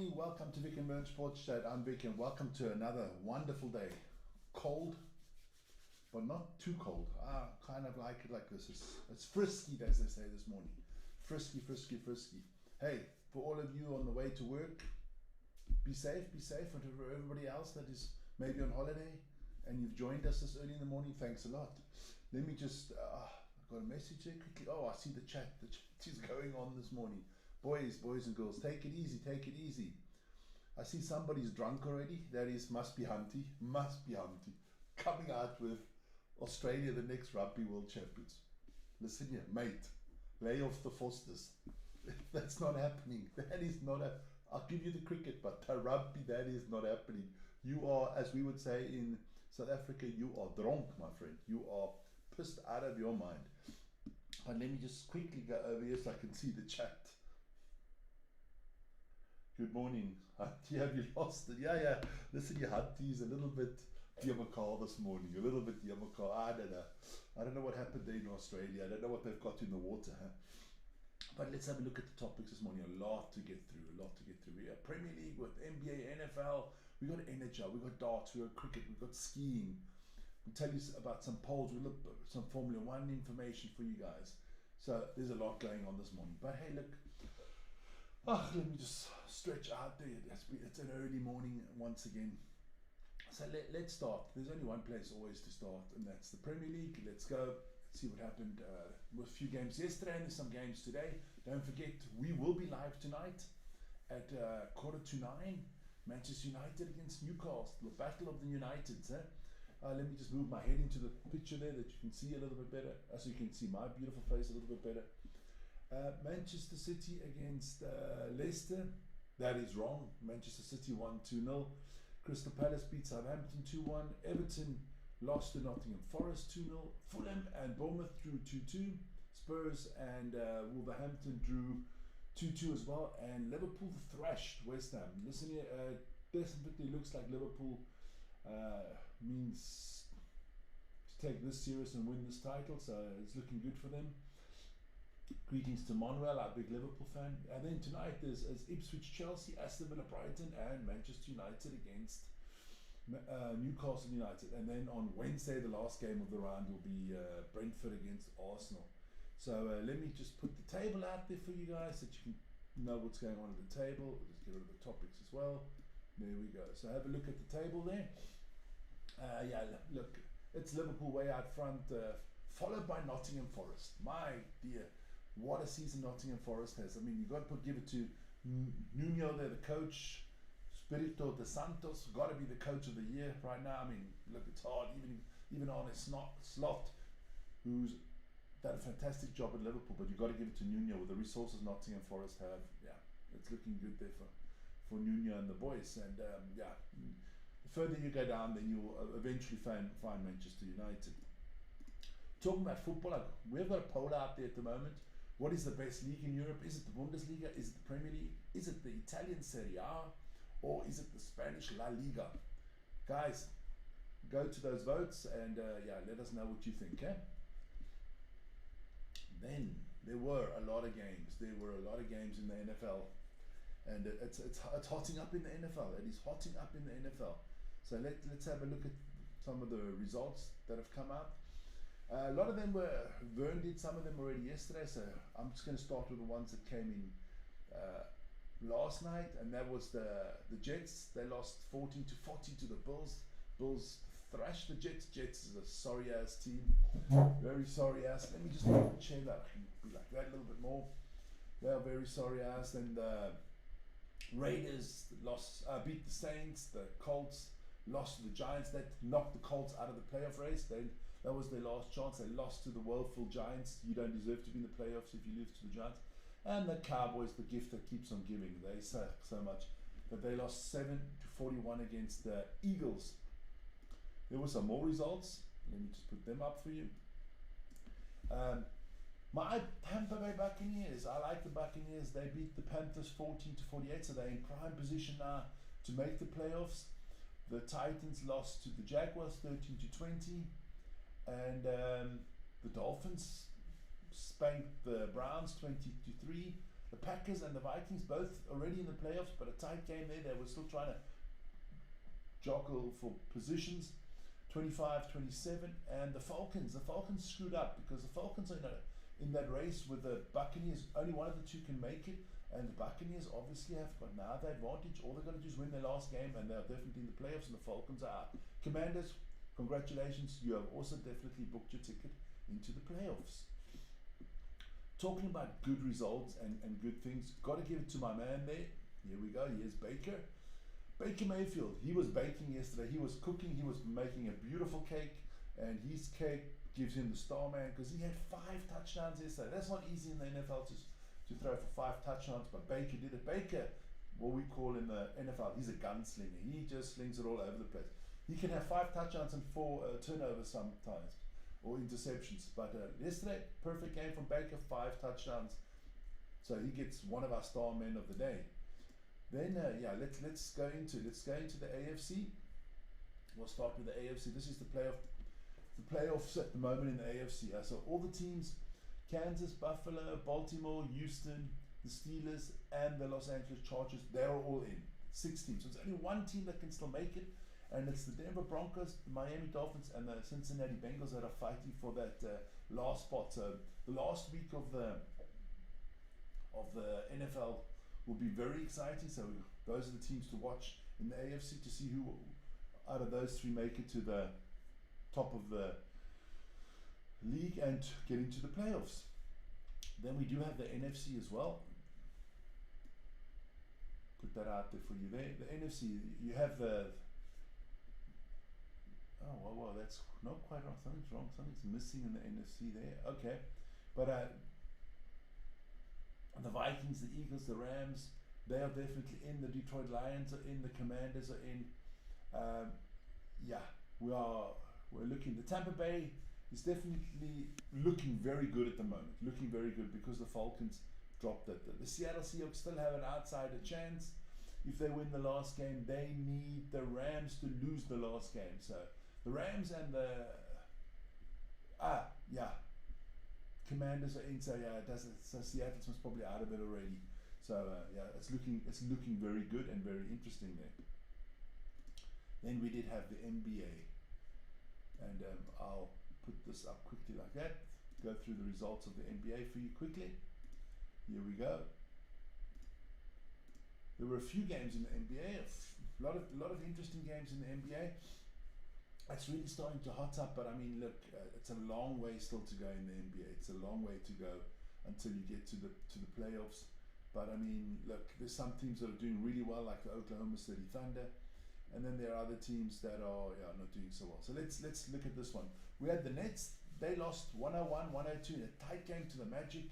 morning, welcome to Vik and Wern Sports Chat. I'm Vik and welcome to another wonderful day. Cold, but not too cold. Kind of like it like this. It's frisky, as they say this morning. Frisky, frisky, frisky. Hey, for all of you on the way to work, be safe, and for everybody else that is maybe on holiday and you've joined us this early in the morning, thanks a lot. Let me just, I've got a message here quickly. Oh, I see the chat. The chat is going on this morning. Boys and girls, take it easy, take it easy. I see somebody's drunk already. That is, must be Humpty, coming out with Australia, the next Rugby World Champions. Listen here, mate, lay off the Fosters. That's not happening. That is not I'll give you the cricket, but the rugby, that is not happening. You are, as we would say in South Africa, you are drunk, my friend. You are pissed out of your mind. And let me just quickly go over here so I can see the chat. Good morning. Hunty, have you lost it? Yeah. Listen, your Hunty's a little bit diabacal this morning. A little bit diabacal. I don't know what happened there in Australia. I don't know what they've got in the water. Huh? But let's have a look at the topics this morning. A lot to get through. We have Premier League with NBA, NFL. We got NHL. We got darts. We got cricket. We got skiing. I'll tell you about some polls. We look at some Formula One information for you guys. So there's a lot going on this morning. But hey, look. Let me just stretch out there. It's an early morning once again. So let's start. There's only one place always to start, and that's the Premier League. Let's go. Let's see what happened. With a few games yesterday, and there's some games today. Don't forget, we will be live tonight at 9:15. Manchester United against Newcastle. The Battle of the Uniteds. Let me just move my head into the picture there that you can see a little bit better. So you can see my beautiful face a little bit better. Manchester City against Leicester. That is wrong. Manchester City won 2-0. Crystal Palace beat Southampton 2-1. Everton lost to Nottingham Forest 2-0. Fulham and Bournemouth drew 2-2. Spurs and Wolverhampton drew 2-2 as well. And Liverpool thrashed West Ham. Listen here, definitely looks like Liverpool means to take this serious and win this title. So it's looking good for them. Greetings to Manuel, our big Liverpool fan. And then tonight there's Ipswich, Chelsea, Aston Villa, Brighton, and Manchester United against Newcastle United. And then on Wednesday, the last game of the round will be Brentford against Arsenal. So let me just put the table out there for you guys so that you can know what's going on at the table. We'll just get rid of the topics as well. There we go. So have a look at the table there. Look, it's Liverpool way out front, followed by Nottingham Forest. My dear. What a season Nottingham Forest has. I mean, you've got to give it to Nuno there, the coach. Espirito de Santos, got to be the coach of the year right now. I mean, look, it's hard. Even on a Slot, who's done a fantastic job at Liverpool, but you've got to give it to Nuno with the resources Nottingham Forest have. Yeah, it's looking good there for Nuno and the boys. And the further you go down, then you'll eventually find Manchester United. Talking about football, we've got a poll out there at the moment. What is the best league in Europe? Is it the Bundesliga? Is it the Premier League? Is it the Italian Serie A? Or is it the Spanish La Liga? Guys, go to those votes and let us know what you think. Then there were a lot of games. There were a lot of games in the NFL. And it's hotting up in the NFL. It is hotting up in the NFL. So let's have a look at some of the results that have come out. A lot of them Wern did some of them already yesterday, so I'm just going to start with the ones that came in last night, and that was the Jets. They lost 14-40 to the Bills. Bills thrashed the Jets. Jets is a sorry ass team, very sorry ass. Let me just change that. I can be like that a little bit more. They are very sorry ass. And the Raiders beat the Saints. The Colts lost to the Giants. That knocked the Colts out of the playoff race. That was their last chance. They lost to the woeful Giants. You don't deserve to be in the playoffs if you lose to the Giants. And the Cowboys, the gift that keeps on giving. They suck so much. But they lost 7-41 against the Eagles. There were some more results. Let me just put them up for you. My Tampa Bay Buccaneers. I like the Buccaneers. They beat the Panthers 14-48. So they're in prime position now to make the playoffs. The Titans lost to the Jaguars 13-20. And the Dolphins spanked the Browns 20-3. The Packers and the Vikings both already in the playoffs, but a tight game there. They were still trying to juggle for positions. 25-27, and the Falcons screwed up because the Falcons are in that race with the Buccaneers. Only one of the two can make it, and the Buccaneers obviously have got now the advantage. All they've got to do is win their last game, and they're definitely in the playoffs, and the Falcons are out. Commanders, congratulations, you have also definitely booked your ticket into the playoffs. Talking about good results and good things, got to give it to my man there. Here we go, here's Baker Mayfield. He was baking yesterday, he was cooking, he was making a beautiful cake, and his cake gives him the star man because he had 5 touchdowns yesterday. That's not easy in the NFL to throw for 5 touchdowns, but Baker did it. Baker, what we call in the NFL, he's a gunslinger. He just slings it all over the place. He can have 5 touchdowns and 4 turnovers sometimes, or interceptions. But yesterday, perfect game from Baker, 5 touchdowns. So he gets one of our star men of the day. Then let's go into the AFC. We'll start with the AFC. This is the playoffs at the moment in the AFC. So all the teams, Kansas, Buffalo, Baltimore, Houston, the Steelers, and the Los Angeles Chargers, they're all in. 6 teams. So it's only one team that can still make it, and it's the Denver Broncos, the Miami Dolphins, and the Cincinnati Bengals that are fighting for that last spot. So the last week of the NFL will be very exciting. So those are the teams to watch in the AFC to see who out of those 3 make it to the top of the league and get into the playoffs. Then we do have the NFC as well. Put that out there for you there. The NFC, you have the well, that's not quite wrong. Something's wrong. Something's missing in the NFC there. Okay, but the Vikings, the Eagles, the Rams, they are definitely in. The Detroit Lions are in. The Commanders are in. We're looking. The Tampa Bay is definitely looking very good at the moment. Looking very good because the Falcons dropped it. The Seattle Seahawks still have an outsider chance. If they win the last game, they need the Rams to lose the last game. So the Rams and the Commanders are in. So so Seattle's most probably out of it already. So it's looking very good and very interesting there. Then we did have the NBA, and I'll put this up quickly like that. Go through the results of the NBA for you quickly. Here we go. There were a few games in the NBA, a lot of interesting games in the NBA. It's really starting to hot up, but I mean, look, it's a long way still to go in the NBA. It's a long way to go until you get to the playoffs. But I mean, look, there's some teams that are doing really well, like the Oklahoma City Thunder, and then there are other teams that are not doing so well. So let's look at this one. We had the Nets. They lost 101-102 in a tight game to the Magic.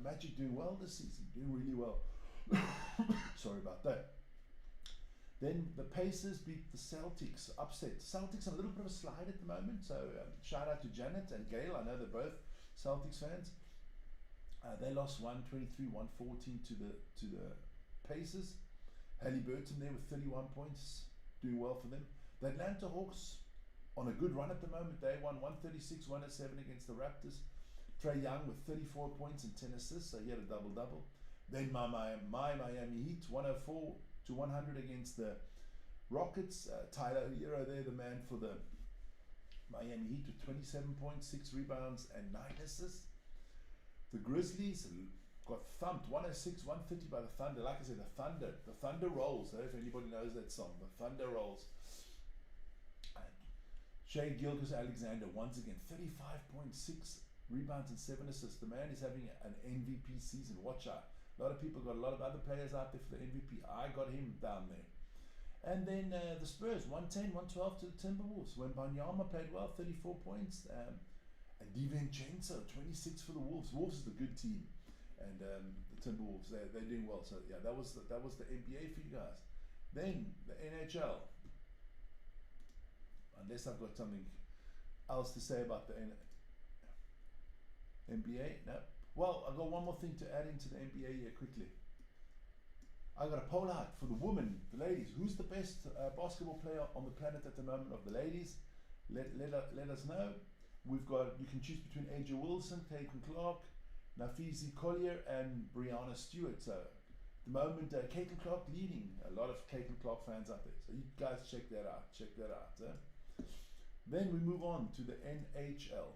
Magic doing well this season, doing really well. Sorry about that. Then the Pacers beat the Celtics, upset. Celtics on a little bit of a slide at the moment, so shout out to Janet and Gail. I know they're both Celtics fans. They lost 123-114 to the Pacers. Halliburton there with 31 points, doing well for them. The Atlanta Hawks on a good run at the moment. They won 136-107 against the Raptors. Trae Young with 34 points and 10 assists, so he had a double-double. Then my Miami Heat, 104-100 against the Rockets. Tyler Hero there, the man for the Miami Heat with 27 points, 6 rebounds and 9 assists. The Grizzlies got thumped 106-130 by the Thunder. Like I said, the Thunder rolls. I don't know if anybody knows that song. The Thunder rolls. Shai Gilgeous-Alexander once again 35.6 rebounds and 7 assists. The man is having an MVP season. Watch out. A lot of people got a lot of other players out there for the MVP. I got him down there. And then the Spurs 110-112 to the Timberwolves. When Banyama played well, 34 points. And DiVincenzo 26 for the Wolves. Wolves is the good team. And the Timberwolves, they're doing well. So yeah, that was the NBA for you guys. Then the NHL. Unless I've got something else to say about the NBA, no. Well, I've got one more thing to add into the NBA here quickly. I got a poll out for the women, the ladies. Who's the best basketball player on the planet at the moment of the ladies? Let us know. You can choose between Aja Wilson, Caitlin Clark, Nafisi Collier and Brianna Stewart. So at the moment, Caitlin Clark leading. A lot of Caitlin Clark fans out there. So you guys check that out. Check that out. Then we move on to the NHL.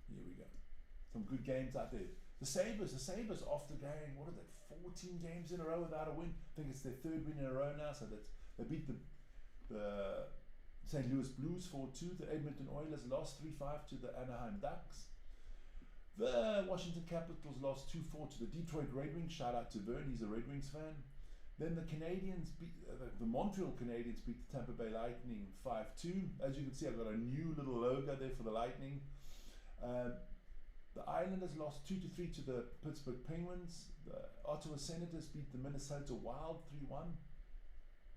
Here we go. Some good games out there. The Sabres after going, what is it, 14 games in a row without a win. I think it's their third win in a row now. So they beat the St. Louis Blues 4-2. The Edmonton Oilers lost 3-5 to the Anaheim Ducks. The Washington Capitals lost 2-4 to the Detroit Red Wings. Shout out to Vern, he's a Red Wings fan. Then the Canadians the Montreal Canadiens beat the Tampa Bay Lightning 5-2. As you can see, I've got a new little logo there for the Lightning. The Islanders lost 2-3 to the Pittsburgh Penguins. The Ottawa Senators beat the Minnesota Wild 3-1.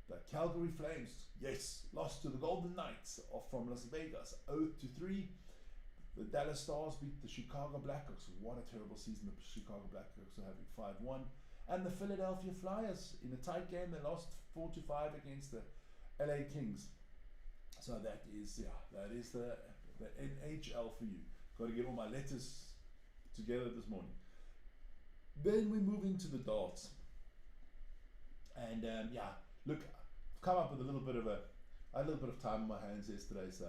The Calgary Flames, yes, lost to the Golden Knights from Las Vegas 0-3. The Dallas Stars beat the Chicago Blackhawks. What a terrible season the Chicago Blackhawks are having, 5-1. And the Philadelphia Flyers, in a tight game, they lost 4-5 against the LA Kings. So that is the NHL for you. Got to get all my letters together this morning. Then we move into the darts. And look, I've come up with I had a little bit of time on my hands yesterday, so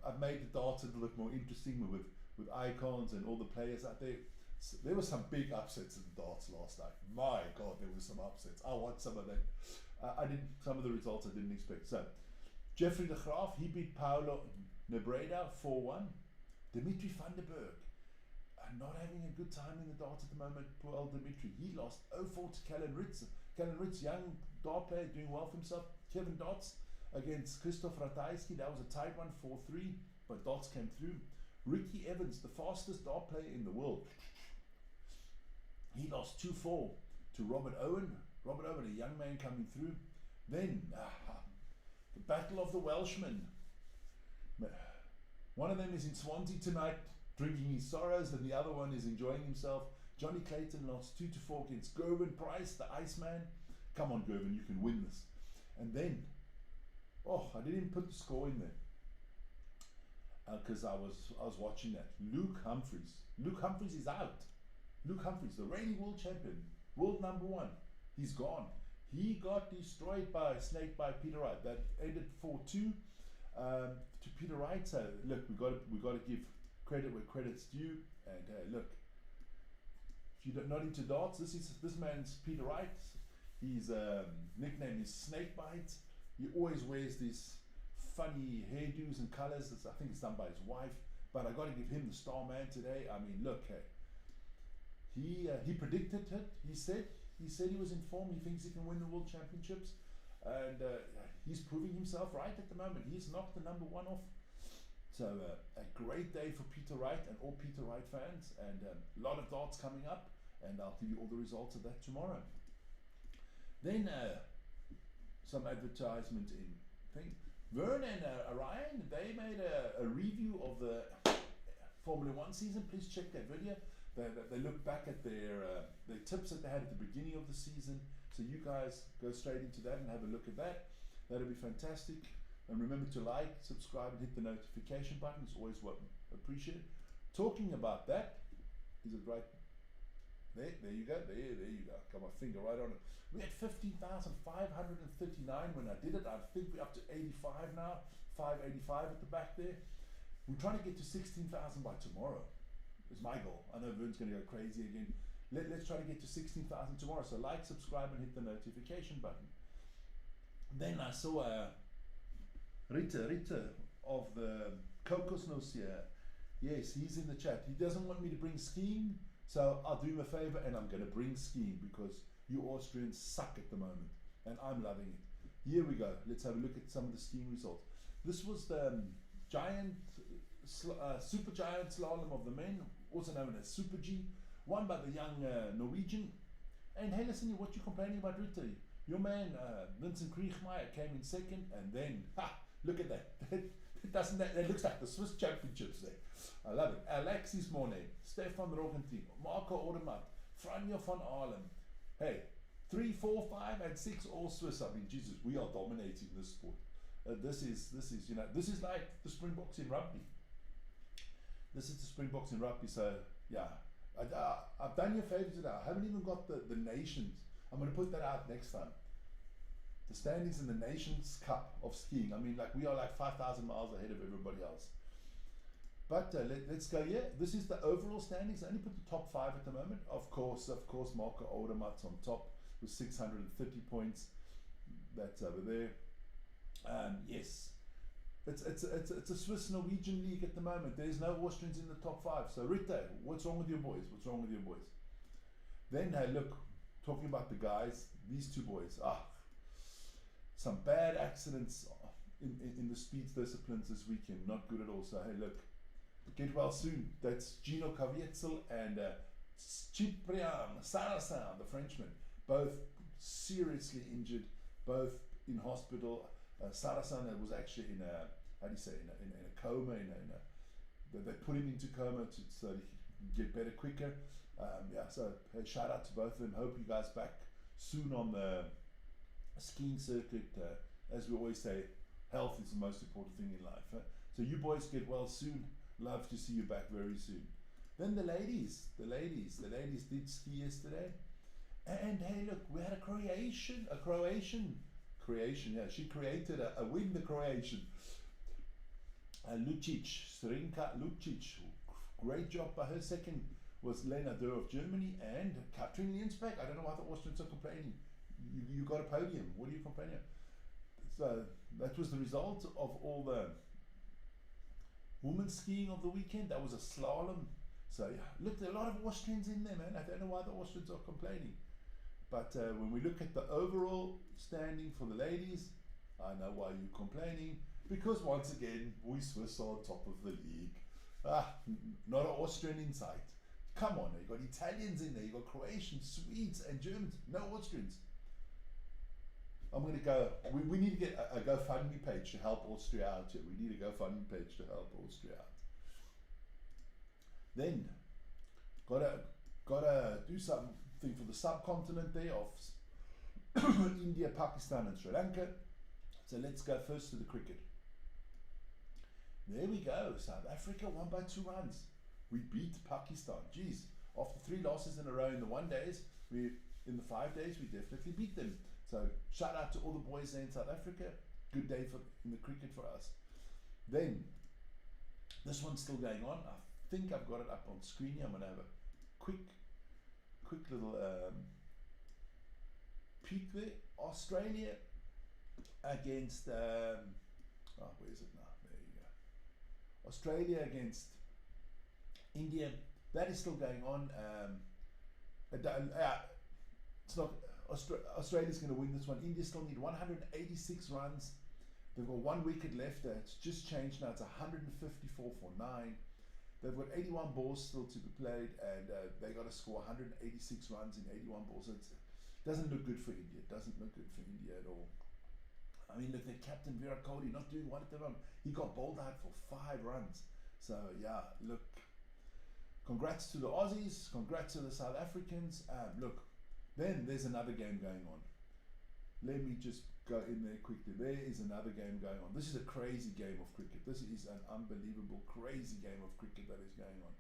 I've made the darts a little bit more interesting with icons and all the players out there. So there were some big upsets in the darts last night. My God, there were some upsets. I want some of that. Some of the results I didn't expect. So, Jeffrey de Graaf, he beat Paulo Nebreda 4-1. Dimitri van der Berg, not having a good time in the darts at the moment. Poor old Dimitri. He lost 0-4 to Callan Ritz. Callan Ritz, young dart player, doing well for himself. Kevin Dots against Christoph Ratajski. That was a tight one, 4-3, but Dots came through. Ricky Evans, the fastest dart player in the world, he lost 2-4 to Robert Owen. Robert Owen, a young man coming through. Then, the Battle of the Welshmen. One of them is in Swansea tonight, drinking his sorrows, and the other one is enjoying himself. Johnny Clayton lost 2-4 against Gervin Price, the Iceman. Come on, Gervin, you can win this. And then, I didn't even put the score in there because I was watching that. Luke Humphries. Luke Humphries is out. Luke Humphries, the reigning world champion, world number 1, he's gone. He got destroyed by a snake by Peter Wright. That ended 4-2 to Peter Wright. So look, we got to give credit where credit's due. And look, if you're not into darts, this man's Peter Wright. His nickname is Snakebite. He always wears these funny hairdos and colors. I think it's done by his wife. But I got to give him the star man today. I mean, look, hey. He predicted it. He said he was in form. He thinks he can win the world championships, and he's proving himself right at the moment. He's knocked the number 1 off. So a great day for Peter Wright and all Peter Wright fans, and a lot of darts coming up, and I'll give you all the results of that tomorrow. Then some advertisement in thing. Vern and Ryan, they made a review of the Formula 1 season. Please check that video. They look back at their tips that they had at the beginning of the season. So you guys go straight into that and have a look at that. That'll be fantastic. And remember to like, subscribe, and hit the notification button. It's always what appreciated. Talking about that, is it right? There you go. There you go. Got my finger right on it. We had 15,539 when I did it. I think we're up to 85 now. 585 at the back there. We're trying to get to 16,000 by tomorrow. Is my goal. I know Vern's going to go crazy again. Let's try to get to 16,000 tomorrow. So like, subscribe, and hit the notification button. Then I saw Ritter of the Kokosnuss here. Yes, he's in the chat. He doesn't want me to bring skiing, so I'll do him a favor and I'm going to bring skiing because you Austrians suck at the moment, and I'm loving it. Here we go. Let's have a look at some of the skiing results. This was the super giant slalom of the men, also known as Super G, won by the young Norwegian. And hey, listen, what you complaining about, Ritter? Your man Vincent Kriechmeier came in second, and then look at that. That looks like the Swiss championships there. I love it. Alexis Monet, Stefan Rogentin, Marco Odermatt, Franjo van Aalen. Hey, 3, 4, 5, and 6 all Swiss. I mean, Jesus, we are dominating this sport. This is like the Springboks in rugby. This is the Springboks in rugby, so yeah. I've done your favour today. I haven't even got the nations. I'm going to put that out next time. The standings in the Nations Cup of skiing. I mean, like, we are like 5,000 miles ahead of everybody else. But let's go. Yeah, this is the overall standings. I only put the top 5 at the moment. Of course, Marco Odermatt's on top with 630 points. That's over there. Yes, it's a Swiss-Norwegian league at the moment. There's no Austrians in the top 5. So Ritte, what's wrong with your boys? What's wrong with your boys? Then look, talking about the guys, these two boys. Some bad accidents in the speeds disciplines this weekend. Not good at all. So hey, look, get well soon. That's Gino Caviezel and Cyprien Sarrazin, the Frenchman. Both seriously injured, both in hospital. Sarrazin was actually in a, how do you say, in a coma. They put him into coma so that he can get better quicker. So hey, shout out to both of them. Hope you guys back soon on the skiing circuit. As we always say, health is the most important thing in life. So you boys get well soon. Love to see you back very soon. Then the ladies did ski yesterday, and hey, look, we had a Croatian. Yeah, she created a win. The Croatian, Srinka Lucic. Great job by her. Second was Lena Durr of Germany, and Katrin Liensbeck. I don't know why the Austrians are complaining. You got a podium. What are you complaining? So that was the result of all the women's skiing of the weekend. That was a slalom. So yeah, look, there are a lot of Austrians in there, man. I don't know why the Austrians are complaining. But when we look at the overall standing for the ladies, I know why you're complaining. Because once again, we Swiss are on top of the league. Not an Austrian in sight. Come on, you got Italians in there, you got Croatians, Swedes, and Germans. No Austrians. I'm going to go. We need to get a GoFundMe page to help Austria out here. We need a GoFundMe page to help Austria out. Then, gotta do something for the subcontinent there of India, Pakistan, and Sri Lanka. So let's go first to the cricket. There we go. South Africa won by 2 runs. We beat Pakistan. Jeez, after 3 losses in a row in the 1 days, in the 5 days, we definitely beat them. So shout out to all the boys there in South Africa. Good day in the cricket for us. Then, this one's still going on. I think I've got it up on screen here. I'm going to have a quick little peek there. Australia against, where is it now? There you go. Australia against India. That is still going on. It's not. Australia's going to win this one. India still need 186 runs. They've got 1 wicket left. It's just changed now. It's 154 for 9. They've got 81 balls still to be played, and they got to score 186 runs in 81 balls. So it doesn't look good for India. It doesn't look good for India at all. I mean, look, their captain Virat Kohli not doing what at the moment. He got bowled out for 5 runs. So yeah, look. Congrats to the Aussies. Congrats to the South Africans. Look. Then there's another game going on. Let me just go in there quickly. There is another game going on. This is a crazy game of cricket. This is an unbelievable, crazy game of cricket that is going on.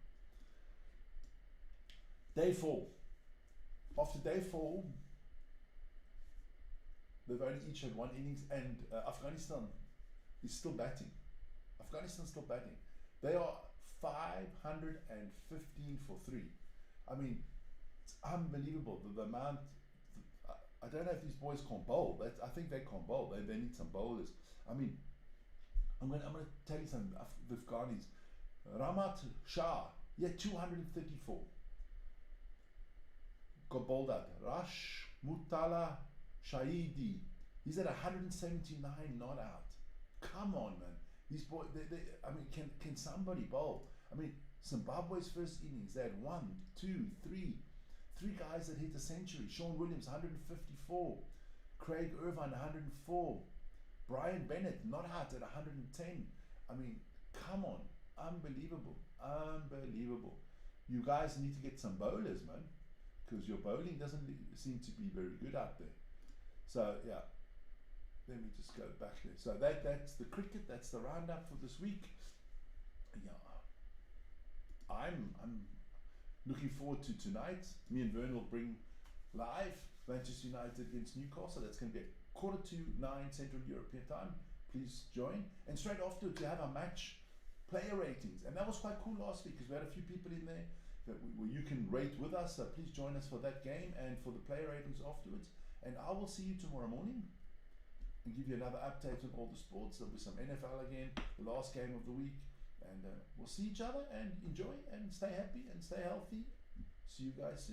Day 4. After day 4, they've only each had 1 innings, and Afghanistan is still batting. Afghanistan's still batting. They are 515 for 3. I mean, it's unbelievable the amount. I don't know if these boys can bowl. I think they can bowl. They need some bowlers. I mean, I'm gonna tell you something. The Afghanis, Ramat Shah, 234. Got bowled out. Rash Mutala Shahidi, he's at 179 not out. Come on, man. These boys. I mean, can somebody bowl? I mean, Zimbabwe's first innings, they had 1, 2, 3 guys that hit a century. Sean Williams 154, Craig Irvine 104, Brian Bennett not out at 110. I mean, come on, unbelievable. You guys need to get some bowlers, man, because your bowling doesn't seem to be very good out there. So yeah, let me just go back there. So that's the cricket. That's the roundup for this week. Yeah. I'm looking forward to tonight. Me and Vern will bring live Manchester United against Newcastle. That's going to be at 8:45 Central European time. Please join. And straight afterwards, you have our match player ratings. And that was quite cool last week because we had a few people in there that where you can rate with us. So please join us for that game and for the player ratings afterwards. And I will see you tomorrow morning and give you another update on all the sports. There'll be some NFL again, the last game of the week. And we'll see each other and enjoy and stay happy and stay healthy. See you guys soon.